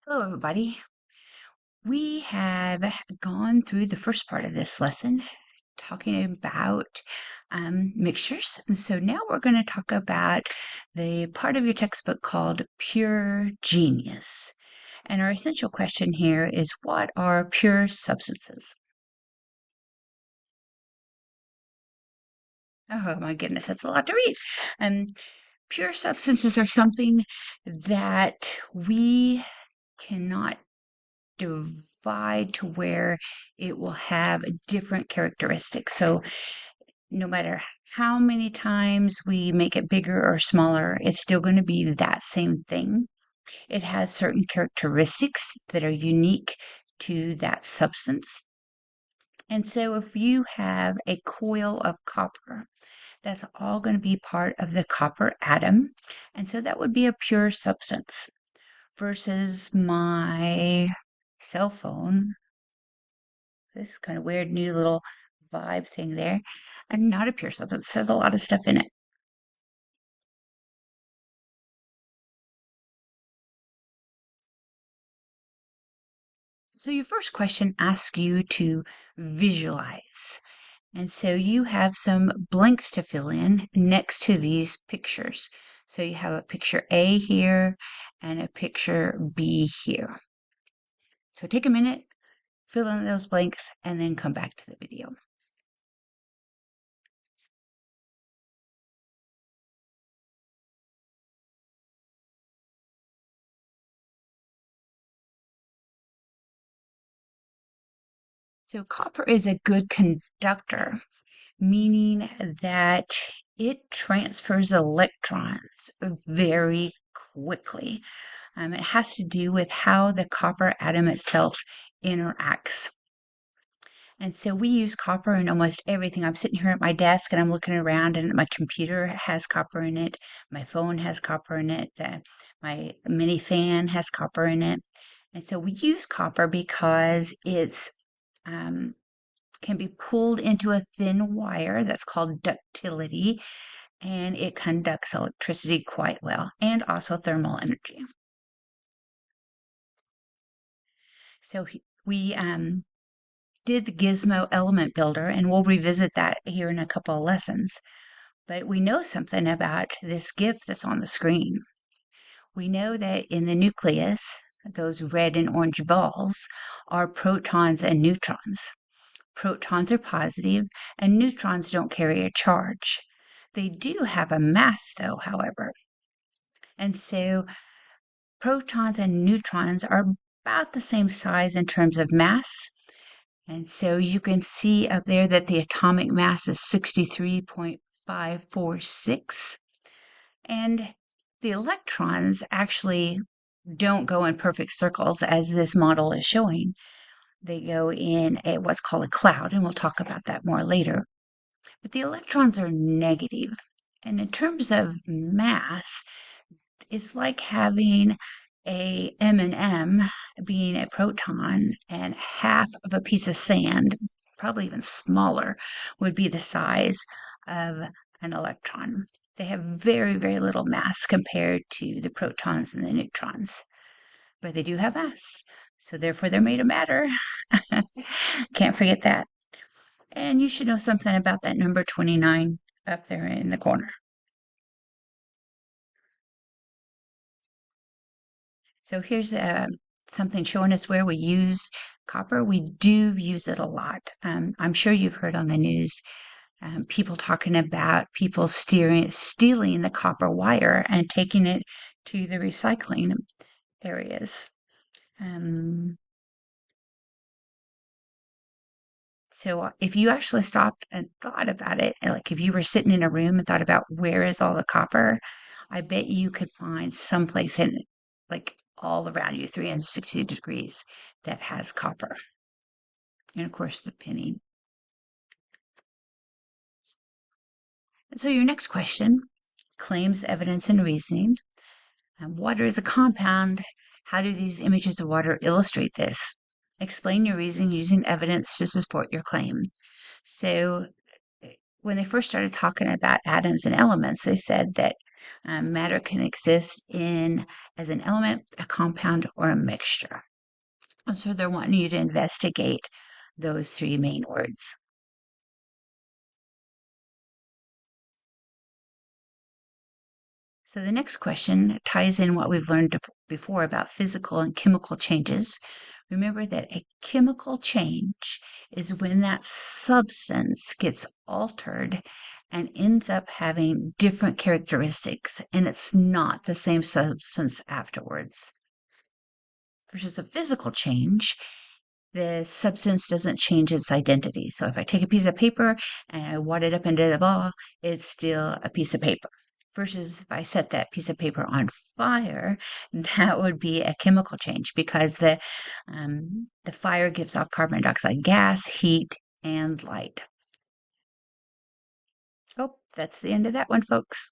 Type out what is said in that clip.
Hello, everybody. We have gone through the first part of this lesson talking about mixtures. And so now we're going to talk about the part of your textbook called pure genius. And our essential question here is, what are pure substances? Oh my goodness, that's a lot to read. Um, Pure substances are something that we cannot divide to where it will have different characteristics. So no matter how many times we make it bigger or smaller, it's still going to be that same thing. It has certain characteristics that are unique to that substance. And so if you have a coil of copper, that's all going to be part of the copper atom. And so that would be a pure substance versus my cell phone. This kind of weird new little vibe thing there. And not a pure substance, has a lot of stuff in it. So your first question asks you to visualize. And so you have some blanks to fill in next to these pictures. So you have a picture A here and a picture B here. So take a minute, fill in those blanks, and then come back to the video. So copper is a good conductor, meaning that it transfers electrons very quickly. It has to do with how the copper atom itself interacts. And so we use copper in almost everything. I'm sitting here at my desk and I'm looking around, and my computer has copper in it. My phone has copper in it. My mini fan has copper in it. And so we use copper because it's um, can be pulled into a thin wire. That's called ductility, and it conducts electricity quite well, and also thermal energy. So we did the Gizmo element builder, and we'll revisit that here in a couple of lessons. But we know something about this GIF that's on the screen. We know that in the nucleus, those red and orange balls are protons and neutrons. Protons are positive, and neutrons don't carry a charge. They do have a mass, though, however. And so protons and neutrons are about the same size in terms of mass. And so you can see up there that the atomic mass is 63.546. And the electrons actually don't go in perfect circles, as this model is showing. They go in what's called a cloud, and we'll talk about that more later. But the electrons are negative. And in terms of mass, it's like having a M&M being a proton, and half of a piece of sand, probably even smaller, would be the size of an electron. They have very, very little mass compared to the protons and the neutrons, but they do have mass. So therefore they're made of matter. Can't forget that. And you should know something about that number 29 up there in the corner. So here's something showing us where we use copper. We do use it a lot. I'm sure you've heard on the news people talking about people stealing the copper wire and taking it to the recycling areas. So if you actually stopped and thought about it, like if you were sitting in a room and thought about where is all the copper, I bet you could find someplace in like all around you, 360 degrees, that has copper. And of course, the penny. And so your next question, claims, evidence, and reasoning. Water is a compound. How do these images of water illustrate this? Explain your reasoning using evidence to support your claim. So when they first started talking about atoms and elements, they said that Matter can exist as an element, a compound, or a mixture. And so they're wanting you to investigate those three main words. So the next question ties in what we've learned before about physical and chemical changes. Remember that a chemical change is when that substance gets altered and ends up having different characteristics, and it's not the same substance afterwards. Versus a physical change, the substance doesn't change its identity. So if I take a piece of paper and I wad it up into the ball, it's still a piece of paper. Versus if I set that piece of paper on fire, that would be a chemical change because the fire gives off carbon dioxide gas, heat, and light. Oh, that's the end of that one, folks.